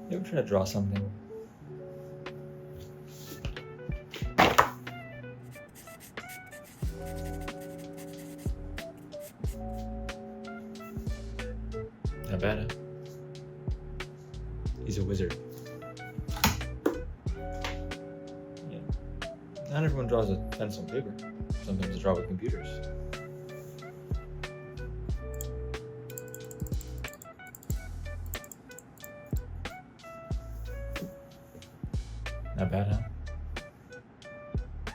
You ever try to draw something? Not bad, huh? He's a wizard. Yeah. Not everyone draws with pencil and paper. Sometimes they draw with computers. Not bad, huh?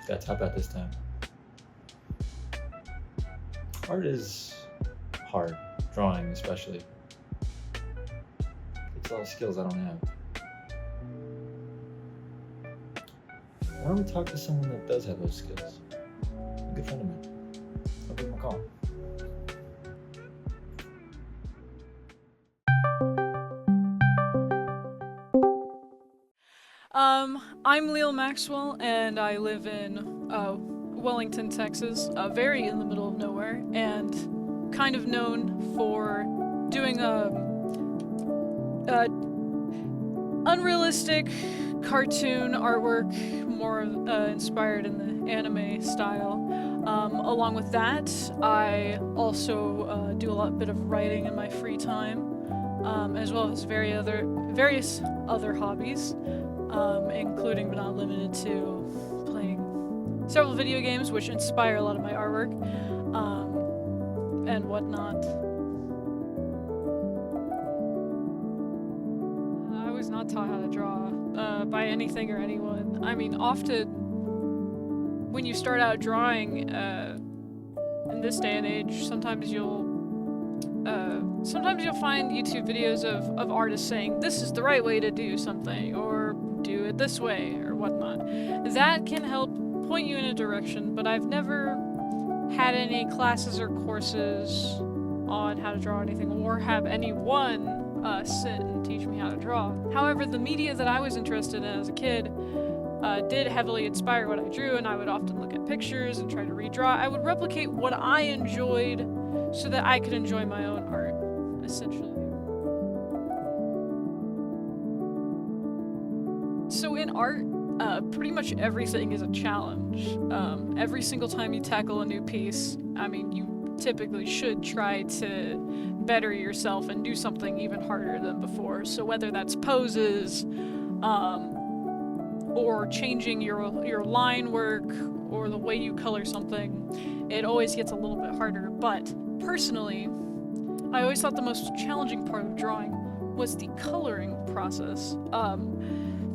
Got top out this time. Art is hard, drawing especially. It's a lot of skills I don't have. Why don't we talk to someone that does have those skills? A good friend of mine. I'll give him a call. I'm Leal Maxwell, and I live in Wellington, Texas, very in the middle of nowhere, and kind of known for doing unrealistic cartoon artwork, more inspired in the anime style. Along with that, I also do a bit of writing in my free time, as well as various other hobbies, including but not limited to playing several video games, which inspire a lot of my artwork, and whatnot. I was not taught how to draw by anything or anyone. I mean, often when you start out drawing in this day and age, sometimes you'll find YouTube videos of artists saying this is the right way to do something, or do it this way, or whatnot. That can help point you in a direction, but I've never had any classes or courses on how to draw anything, or have anyone sit and teach me how to draw. However, the media that I was interested in as a kid did heavily inspire what I drew, and I would often look at pictures and try to redraw. I would replicate what I enjoyed so that I could enjoy my own art, essentially. So in art, pretty much everything is a challenge. Every single time you tackle a new piece, I mean, you typically should try to better yourself and do something even harder than before. So whether that's poses, or changing your line work, or the way you color something, it always gets a little bit harder. But personally, I always thought the most challenging part of drawing was the coloring process.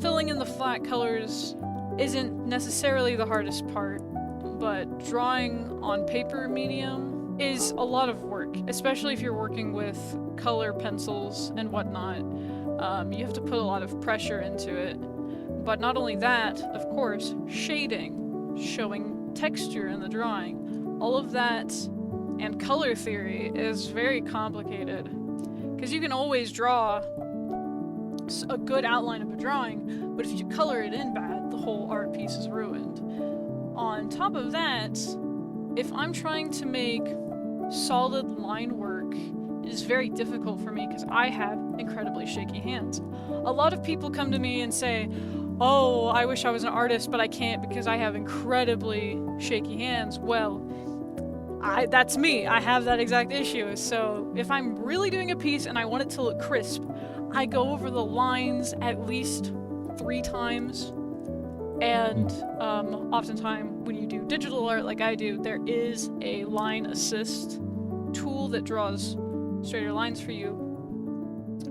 Filling in the flat colors isn't necessarily the hardest part, but drawing on paper medium is a lot of work, especially if you're working with color pencils and whatnot. You have to put a lot of pressure into it. But not only that, of course, shading, showing texture in the drawing, all of that, and color theory is very complicated. Because you can always draw a good outline of a drawing, but if you color it in bad, the whole art piece is ruined. On top of that, if I'm trying to make solid line work, it is very difficult for me because I have incredibly shaky hands. A lot of people come to me and say, oh, I wish I was an artist, but I can't because I have incredibly shaky hands. Well, that's me. I have that exact issue. So if I'm really doing a piece and I want it to look crisp, I go over the lines at least 3 times. And oftentimes when you do digital art like I do, there is a line assist tool that draws straighter lines for you.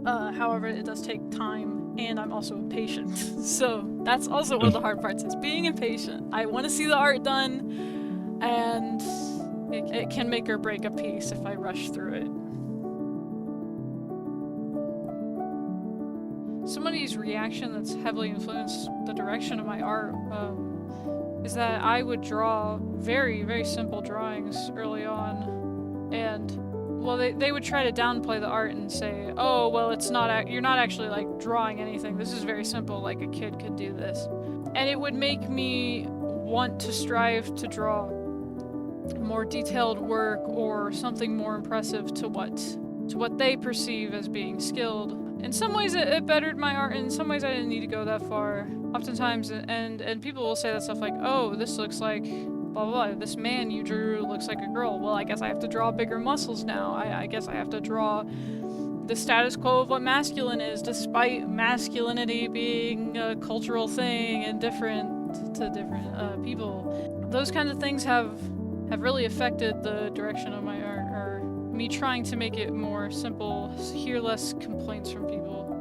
However, it does take time, and I'm also impatient. So that's also one of the hard parts, is being impatient. I want to see the art done, and it can make or break a piece if I rush through it. Somebody's reaction that's heavily influenced the direction of my art is that I would draw very, very simple drawings early on, and well, they would try to downplay the art and say, oh, well, you're not actually like drawing anything. This is very simple, like a kid could do this. And it would make me want to strive to draw more detailed work or something more impressive to what they perceive as being skilled. in some ways it bettered my art, in some ways I didn't need to go that far. Oftentimes, and people will say that stuff like, oh, this looks like blah blah blah, this man you drew looks like a girl. Well, I guess I have to draw bigger muscles now. I guess I have to draw the status quo of what masculine is, despite masculinity being a cultural thing and different to different people. Those kinds of things have really affected the direction of my art, or me trying to make it more simple, hear less complaints from people.